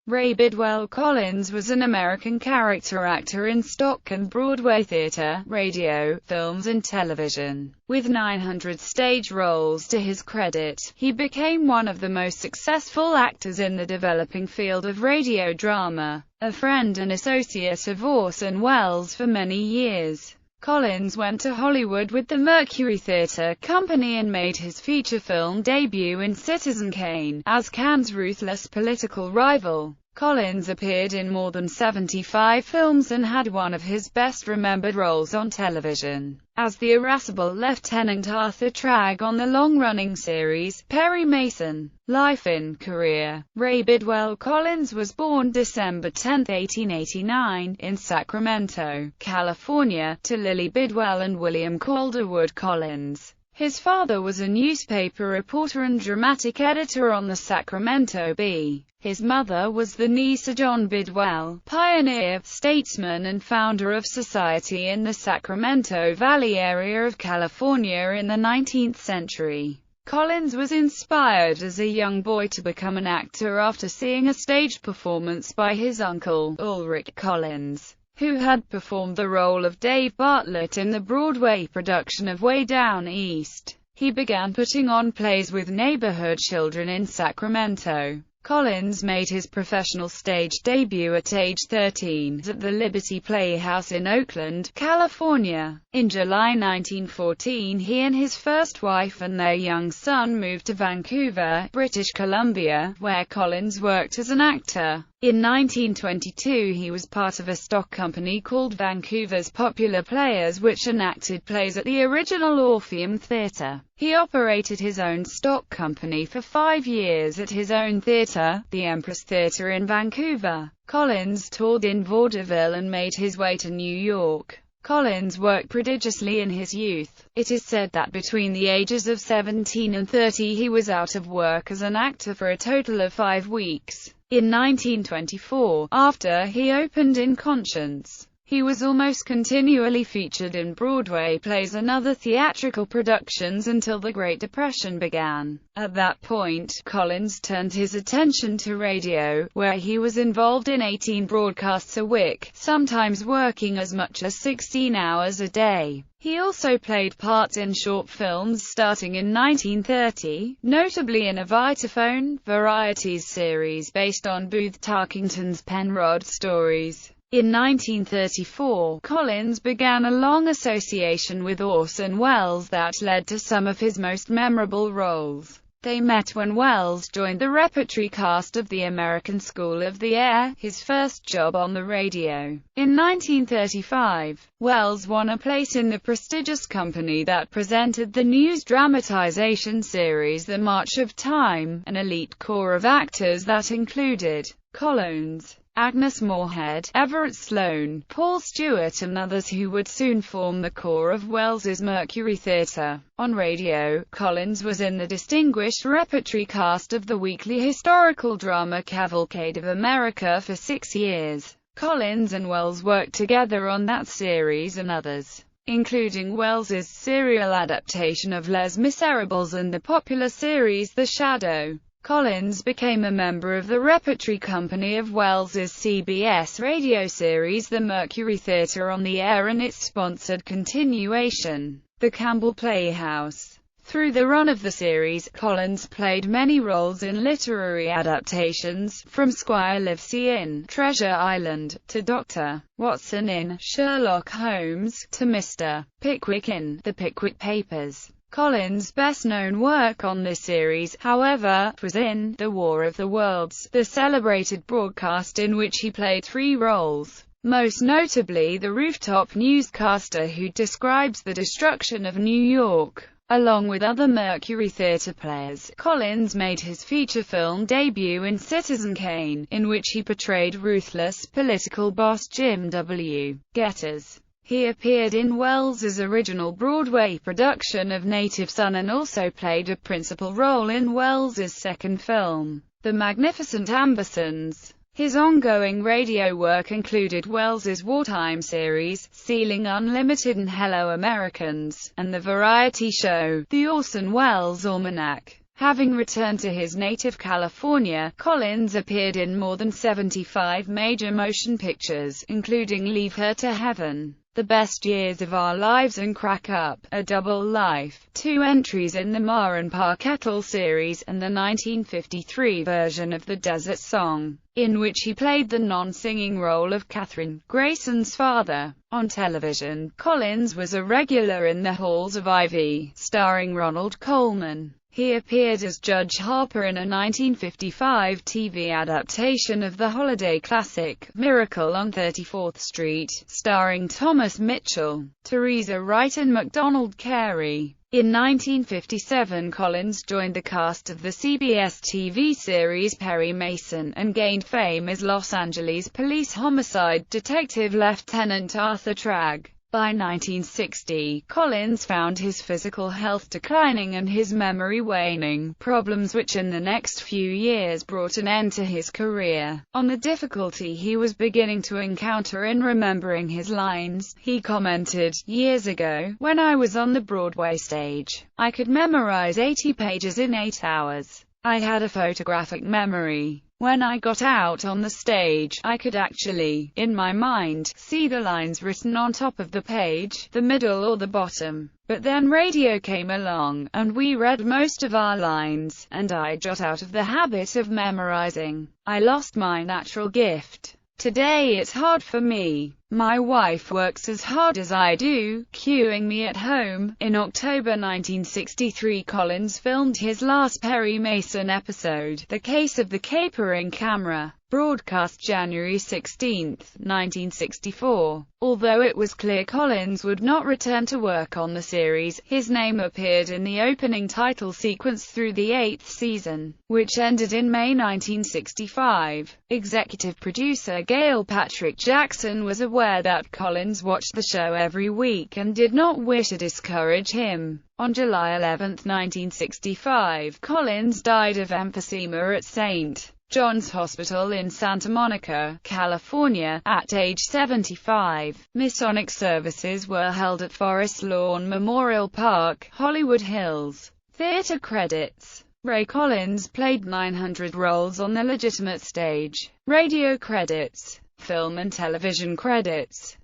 Ray Bidwell Collins was an American character actor in stock and Broadway theater, radio, films and television. With 900 stage roles to his credit, he became one of the most successful actors in the developing field of radio drama, a friend and associate of Orson Welles for many years. Collins went to Hollywood with the Mercury Theatre Company and made his feature film debut in Citizen Kane, as Kane's ruthless political rival. Collins appeared in more than 75 films and had one of his best-remembered roles on television as the irascible Lieutenant Arthur Tragg on the long-running series, Perry Mason. Life and career. Ray Bidwell Collins was born December 10, 1889, in Sacramento, California, to Lily Bidwell and William Calderwood Collins. His father was a newspaper reporter and dramatic editor on the Sacramento Bee. His mother was the niece of John Bidwell, pioneer, statesman and founder of society in the Sacramento Valley area of California in the 19th century. Collins was inspired as a young boy to become an actor after seeing a stage performance by his uncle, Ulrich Collins, who had performed the role of Dave Bartlett in the Broadway production of Way Down East. He began putting on plays with neighborhood children in Sacramento. Collins made his professional stage debut at age 13, at the Liberty Playhouse in Oakland, California. In July 1914 he and his first wife and their young son moved to Vancouver, British Columbia, where Collins worked as an actor. In 1922 he was part of a stock company called Vancouver's Popular Players, which enacted plays at the original Orpheum Theatre. He operated his own stock company for 5 years at his own theatre, the Empress Theatre in Vancouver. Collins toured in vaudeville and made his way to New York. Collins worked prodigiously in his youth. It is said that between the ages of 17 and 30 he was out of work as an actor for a total of 5 weeks. In 1924, after he opened in Conscience, he was almost continually featured in Broadway plays and other theatrical productions until the Great Depression began. At that point, Collins turned his attention to radio, where he was involved in 18 broadcasts a week, sometimes working as much as 16 hours a day. He also played parts in short films starting in 1930, notably in a Vitaphone, Varieties series based on Booth Tarkington's Penrod stories. In 1934, Collins began a long association with Orson Welles that led to some of his most memorable roles. They met when Welles joined the repertory cast of the American School of the Air, his first job on the radio. In 1935, Welles won a place in the prestigious company that presented the news dramatization series The March of Time, an elite corps of actors that included Collins, Agnes Moorehead, Everett Sloane, Paul Stewart and others who would soon form the core of Welles's Mercury Theatre. On radio, Collins was in the distinguished repertory cast of the weekly historical drama Cavalcade of America for 6 years. Collins and Welles worked together on that series and others, including Welles's serial adaptation of Les Miserables and the popular series The Shadow. Collins became a member of the repertory company of Welles's CBS radio series The Mercury Theatre on the Air and its sponsored continuation, The Campbell Playhouse. Through the run of the series, Collins played many roles in literary adaptations, from Squire Livesey in Treasure Island, to Dr. Watson in Sherlock Holmes, to Mr. Pickwick in The Pickwick Papers. Collins' best-known work on this series, however, was in The War of the Worlds, the celebrated broadcast in which he played 3 roles, most notably the rooftop newscaster who describes the destruction of New York. Along with other Mercury Theatre players, Collins made his feature film debut in Citizen Kane, in which he portrayed ruthless political boss Jim W. Getters. He appeared in Welles's original Broadway production of Native Son and also played a principal role in Welles's second film, The Magnificent Ambersons. His ongoing radio work included Welles's wartime series, Ceiling Unlimited and Hello Americans, and the variety show, The Orson Welles Almanac. Having returned to his native California, Collins appeared in more than 75 major motion pictures, including Leave Her to Heaven, The Best Years of Our Lives and Crack Up, A Double Life, 2 entries in the Ma and Pa Kettle series, and the 1953 version of The Desert Song, in which he played the non-singing role of Katherine, Grayson's father. On television, Collins was a regular in The Halls of Ivy, starring Ronald Colman. He appeared as Judge Harper in a 1955 TV adaptation of the holiday classic, Miracle on 34th Street, starring Thomas Mitchell, Teresa Wright and MacDonald Carey. In 1957, Collins joined the cast of the CBS TV series Perry Mason, and gained fame as Los Angeles Police homicide detective Lieutenant Arthur Tragg. By 1960, Collins found his physical health declining and his memory waning, problems which in the next few years brought an end to his career. On the difficulty he was beginning to encounter in remembering his lines, he commented, "Years ago, when I was on the Broadway stage, I could memorize 80 pages in 8 hours. I had a photographic memory. When I got out on the stage, I could actually, in my mind, see the lines written on top of the page, the middle or the bottom. But then radio came along, and we read most of our lines, and I got out of the habit of memorizing. I lost my natural gift. Today it's hard for me. My wife works as hard as I do, cueing me at home." In October 1963, Collins filmed his last Perry Mason episode, The Case of the Capering Camera, broadcast January 16, 1964. Although it was clear Collins would not return to work on the series, his name appeared in the opening title sequence through the 8th season, which ended in May 1965. Executive producer Gail Patrick Jackson was aware that Collins watched the show every week and did not wish to discourage him. On July 11, 1965, Collins died of emphysema at St. John's Hospital in Santa Monica, California, at age 75. Masonic services were held at Forest Lawn Memorial Park, Hollywood Hills. Theater credits: Ray Collins played 900 roles on the legitimate stage. Radio credits: film and television credits.